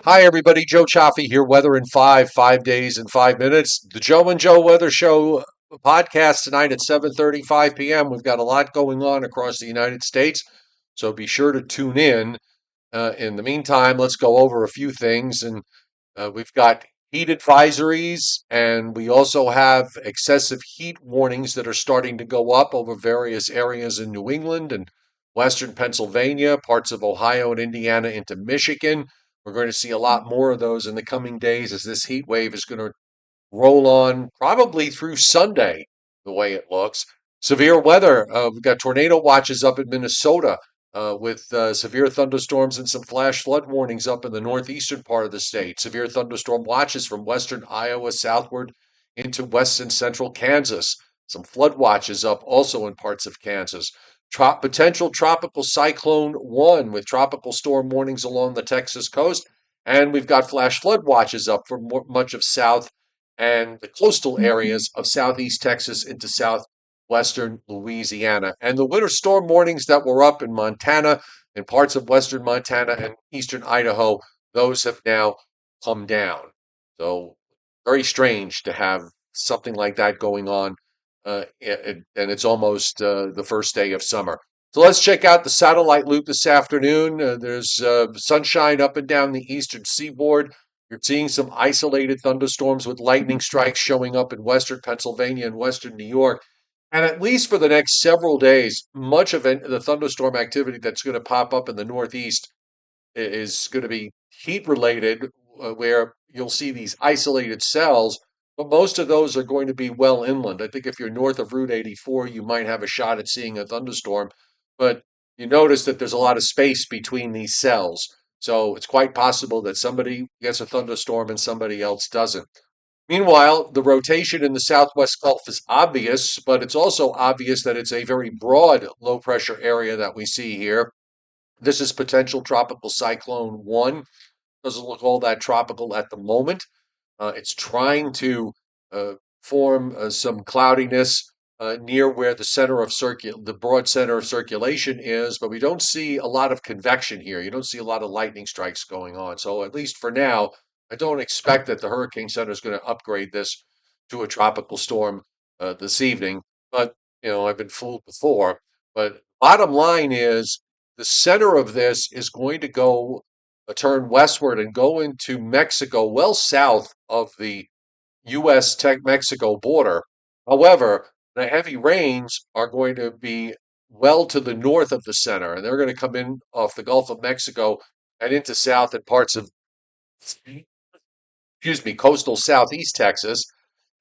Hi, everybody. Joe Cioffi here. Weather in 5 days in 5 minutes. The Joe and Joe Weather Show podcast tonight at 7:35 p.m. We've got a lot going on across the United States, so be sure to tune in. In the meantime, let's go over a few things. And we've got heat advisories, and we also have excessive heat warnings that are starting to go up over various areas in New England and western Pennsylvania, parts of Ohio and Indiana into Michigan. We're going to see a lot more of those in the coming days as this heat wave is going to roll on probably through Sunday, the way it looks. Severe weather. We've got tornado watches up in Minnesota with severe thunderstorms and some flash flood warnings up in the northeastern part of the state. Severe thunderstorm watches from western Iowa southward into west and central Kansas. Some flood watches up also in parts of Kansas. Potential tropical cyclone 1 with tropical storm warnings along the Texas coast. And we've got flash flood watches up for much of South and the coastal areas of southeast Texas into southwestern Louisiana. And the winter storm warnings that were up in Montana and parts of western Montana and eastern Idaho, those have now come down. So, very strange to have something like that going on, and it's almost the first day of summer. So let's check out the satellite loop this afternoon. There's sunshine up and down the eastern seaboard. You're seeing some isolated thunderstorms with lightning strikes showing up in western Pennsylvania and western New York. And at least for the next several days, much of the thunderstorm activity that's going to pop up in the Northeast is going to be heat related, where you'll see these isolated cells, but most of those are going to be well inland. I think if you're north of Route 84, you might have a shot at seeing a thunderstorm, but you notice that there's a lot of space between these cells. So it's quite possible that somebody gets a thunderstorm and somebody else doesn't. Meanwhile, the rotation in the southwest Gulf is obvious, but it's also obvious that it's a very broad low pressure area that we see here. This is potential tropical cyclone 1. Doesn't look all that tropical at the moment. It's trying to form some cloudiness near where the broad center of circulation is, but we don't see a lot of convection here. You don't see a lot of lightning strikes going on. So at least for now, I don't expect that the Hurricane Center is going to upgrade this to a tropical storm this evening. But I've been fooled before. But bottom line is, the center of this is going to go turn westward and go into Mexico, well south of the U.S. Mexico border. However, the heavy rains are going to be well to the north of the center, and they're going to come in off the Gulf of Mexico and into south and parts of, excuse me, coastal southeast Texas.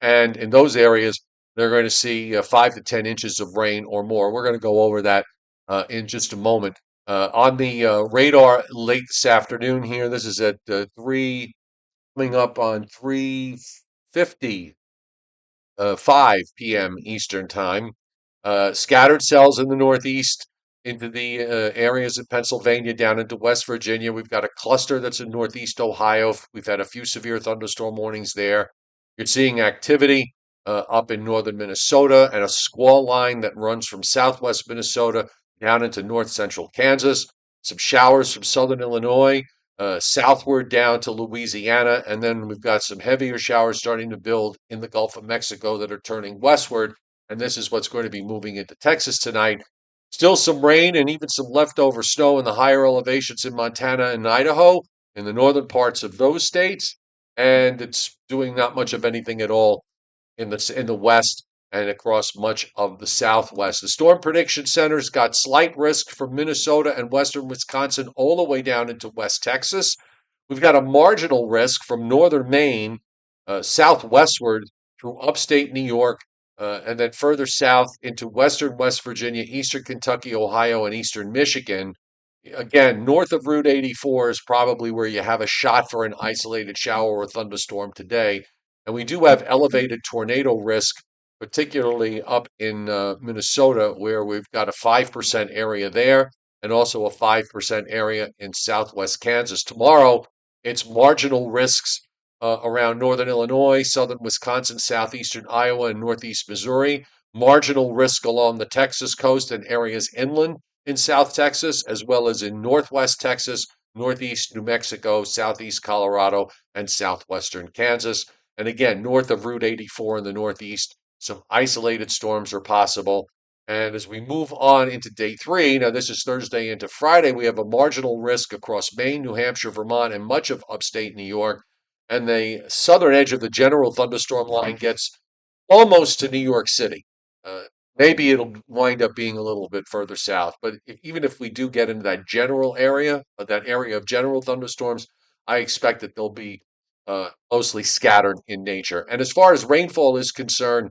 And in those areas, they're going to see 5 to 10 inches of rain or more. We're going to go over that in just a moment. On the radar late this afternoon here, this is at 3, coming up on 3:50 5 p.m. Eastern Time. Scattered cells in the Northeast into the areas of Pennsylvania down into West Virginia. We've got a cluster that's in Northeast Ohio. We've had a few severe thunderstorm warnings there. You're seeing activity up in northern Minnesota and a squall line that runs from southwest Minnesota down into north central Kansas. Some showers from southern Illinois southward down to Louisiana, and then we've got some heavier showers starting to build in the Gulf of Mexico that are turning westward, and this is what's going to be moving into Texas tonight. Still some rain and even some leftover snow in the higher elevations in Montana and Idaho, in the northern parts of those states, and it's doing not much of anything at all in the west and across much of the southwest. The Storm Prediction Center's got slight risk from Minnesota and western Wisconsin all the way down into West Texas. We've got a marginal risk from northern Maine southwestward through upstate New York, and then further south into western West Virginia, eastern Kentucky, Ohio, and eastern Michigan. Again, north of Route 84 is probably where you have a shot for an isolated shower or thunderstorm today. And we do have elevated tornado risk, particularly up in Minnesota, where we've got a 5% area there and also a 5% area in southwest Kansas. Tomorrow, it's marginal risks around northern Illinois, southern Wisconsin, southeastern Iowa, and northeast Missouri. Marginal risk along the Texas coast and areas inland in South Texas, as well as in Northwest Texas, northeast New Mexico, southeast Colorado, and southwestern Kansas. And again, north of Route 84 in the northeast, some isolated storms are possible. And as we move on into day three, now this is Thursday into Friday, we have a marginal risk across Maine, New Hampshire, Vermont, and much of upstate New York. And the southern edge of the general thunderstorm line gets almost to New York City. Uh, Maybe it'll wind up being a little bit further south, but even if we do get into that general area, that area of general thunderstorms, I expect that they'll be mostly scattered in nature. And as far as rainfall is concerned,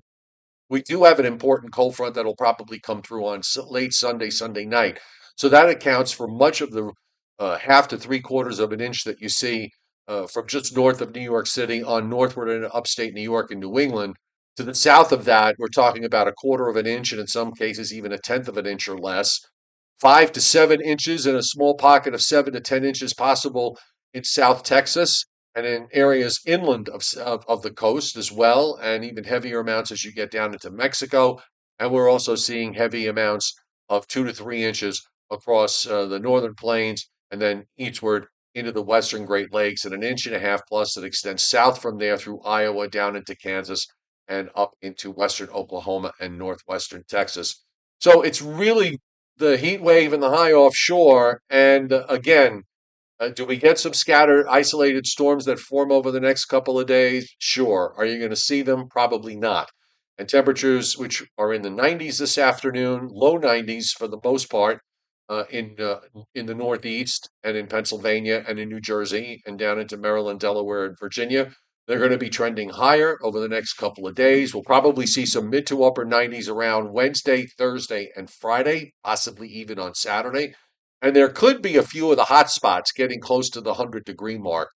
we do have an important cold front that'll probably come through on late Sunday, Sunday night. So that accounts for much of the half to three quarters of an inch that you see from just north of New York City on northward into upstate New York and New England. To the south of that, we're talking about a quarter of an inch, and in some cases, even a tenth of an inch or less. 5 to 7 inches and a small pocket of 7 to 10 inches possible in South Texas and in areas inland of the coast as well, and even heavier amounts as you get down into Mexico. And we're also seeing heavy amounts of 2 to 3 inches across the northern plains and then eastward into the western Great Lakes, and an inch and a half plus that extends south from there through Iowa down into Kansas and up into western Oklahoma and northwestern Texas. So it's really the heat wave and the high offshore. And again, do we get some scattered, isolated storms that form over the next couple of days? Sure. Are you going to see them? Probably not. And temperatures, which are in the 90s this afternoon, low 90s for the most part, in the Northeast and in Pennsylvania and in New Jersey and down into Maryland, Delaware, and Virginia. They're going to be trending higher over the next couple of days. We'll probably see some mid to upper 90s around Wednesday, Thursday, and Friday, possibly even on Saturday. And there could be a few of the hot spots getting close to the 100-degree mark.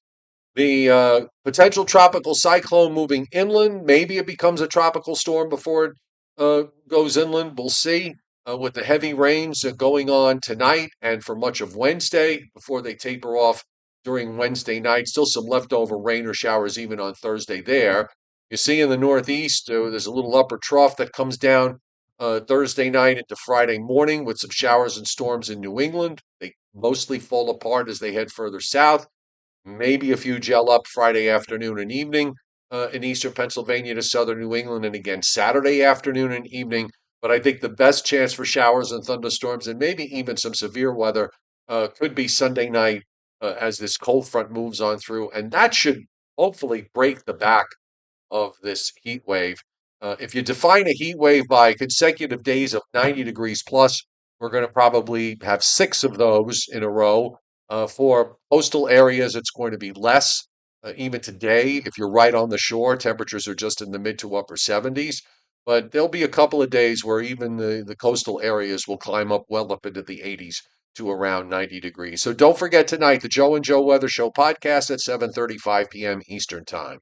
The potential tropical cyclone moving inland, maybe it becomes a tropical storm before it goes inland. We'll see. With the heavy rains going on tonight and for much of Wednesday before they taper off during Wednesday night. Still some leftover rain or showers even on Thursday there. You see in the Northeast, there's a little upper trough that comes down Thursday night into Friday morning with some showers and storms in New England. They mostly fall apart as they head further south. Maybe a few gel up Friday afternoon and evening in eastern Pennsylvania to southern New England, and again Saturday afternoon and evening. But I think the best chance for showers and thunderstorms and maybe even some severe weather could be Sunday night as this cold front moves on through. And that should hopefully break the back of this heat wave. If you define a heat wave by consecutive days of 90 degrees plus, we're going to probably have six of those in a row. For coastal areas, it's going to be less. Even today, if you're right on the shore, temperatures are just in the mid to upper 70s. But there'll be a couple of days where even the coastal areas will climb up well up into the 80s to around 90 degrees. So don't forget tonight, the Joe and Joe Weather Show podcast at 7:35 p.m. Eastern Time.